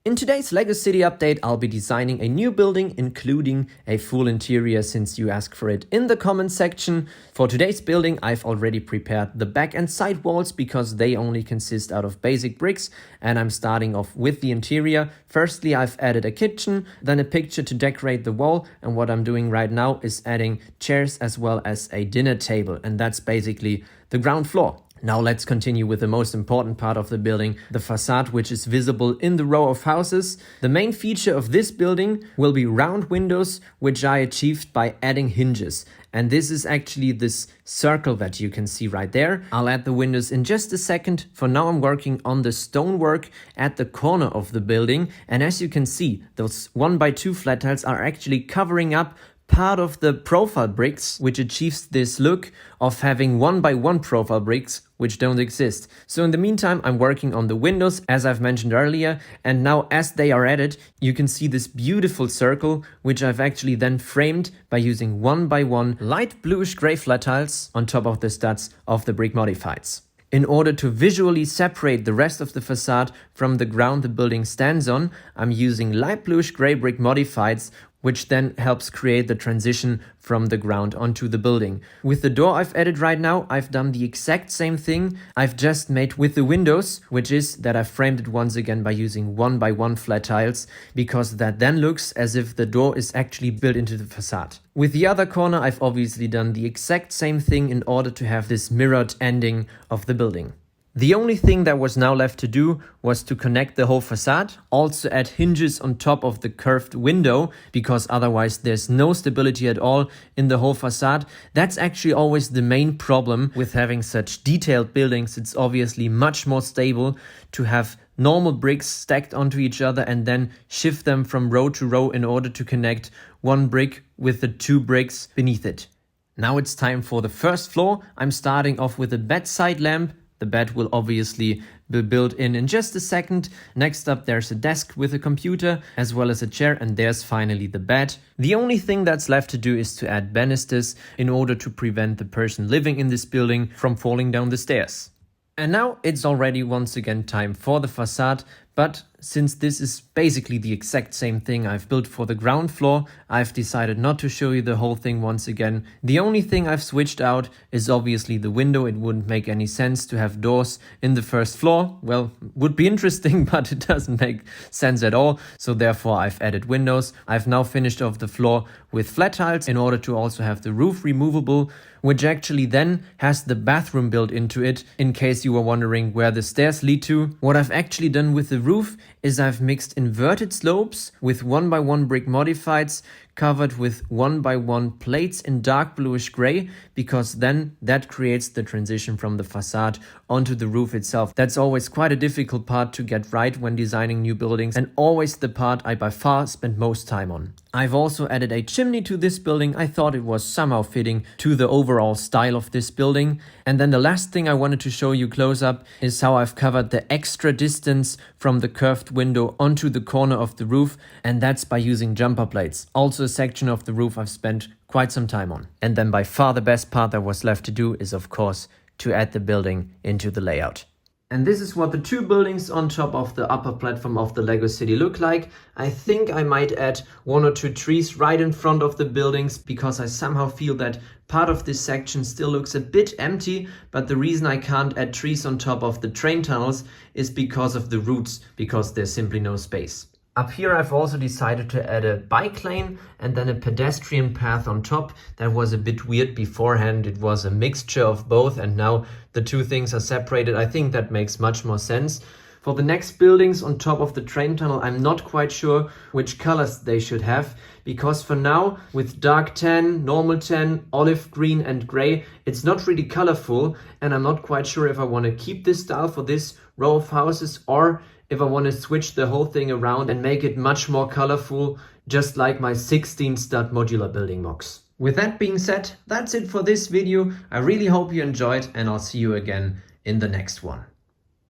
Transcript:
In today's LEGO City update, I'll be designing a new building, including a full interior since you asked for it in the comment section. For today's building, I've already prepared the back and side walls because they only consist out of basic bricks, and I'm starting off with the interior. Firstly, I've added a kitchen, then a picture to decorate the wall, and what I'm doing right now is adding chairs as well as a dinner table, and that's basically the ground floor. Now let's continue with the most important part of the building, the facade, which is visible in the row of houses. The main feature of this building will be round windows, which I achieved by adding hinges. And this is actually this circle that you can see right there. I'll add the windows in just a second. For now, I'm working on the stonework at the corner of the building. And as you can see, those 1x2 flat tiles are actually covering up part of the profile bricks, which achieves this look of having 1x1 profile bricks, which don't exist. So in the meantime, I'm working on the windows, as I've mentioned earlier, and now as they are added, you can see this beautiful circle, which I've actually then framed by using 1x1 light bluish gray flat tiles on top of the studs of the brick modifieds. In order to visually separate the rest of the facade from the ground the building stands on, I'm using light bluish gray brick modifieds, which then helps create the transition from the ground onto the building. With the door I've added right now, I've done the exact same thing I've just made with the windows, which is that I've framed it once again by using 1x1 flat tiles, because that then looks as if the door is actually built into the facade. With the other corner, I've obviously done the exact same thing in order to have this mirrored ending of the building. The only thing that was now left to do was to connect the whole facade, also add hinges on top of the curved window, because otherwise there's no stability at all in the whole facade. That's actually always the main problem with having such detailed buildings. It's obviously much more stable to have normal bricks stacked onto each other and then shift them from row to row in order to connect one brick with the two bricks beneath it. Now it's time for the first floor. I'm starting off with a bedside lamp. The bed will obviously be built in just a second. Next up, there's a desk with a computer as well as a chair, and there's finally the bed. The only thing that's left to do is to add banisters in order to prevent the person living in this building from falling down the stairs. And now it's already once again time for the facade, but since this is basically the exact same thing I've built for the ground floor, I've decided not to show you the whole thing once again. The only thing I've switched out is obviously the window. It wouldn't make any sense to have doors in the first floor. Well, would be interesting, but it doesn't make sense at all. So therefore I've added windows. I've now finished off the floor with flat tiles in order to also have the roof removable, which actually then has the bathroom built into it, in case you were wondering where the stairs lead to. What I've actually done with the roof is I've mixed inverted slopes with 1x1 brick modifieds covered with 1x1 plates in dark bluish gray, because then that creates the transition from the facade onto the roof itself. That's always quite a difficult part to get right when designing new buildings, and always the part I by far spend most time on. I've also added a chimney to this building. I thought it was somehow fitting to the overall style of this building. And then the last thing I wanted to show you close up is how I've covered the extra distance from the curved window onto the corner of the roof, and that's by using jumper plates. Also a section of the roof I've spent quite some time on. And then by far the best part that was left to do is, of course, to add the building into the layout. And this is what the two buildings on top of the upper platform of the LEGO City look like. I think I might add 1 or 2 trees right in front of the buildings, because I somehow feel that part of this section still looks a bit empty, but the reason I can't add trees on top of the train tunnels is because of the roots, because there's simply no space. Up here I've also decided to add a bike lane and then a pedestrian path on top. That was a bit weird beforehand. It was a mixture of both, and now the two things are separated. I think that makes much more sense. For the next buildings on top of the train tunnel, I'm not quite sure which colors they should have, because for now, with dark tan, normal tan, olive green and gray, it's not really colorful, and I'm not quite sure if I want to keep this style for this row of houses, or if I want to switch the whole thing around and make it much more colorful, just like my 16 stud modular building mocks. With that being said, that's it for this video. I really hope you enjoyed, and I'll see you again in the next one.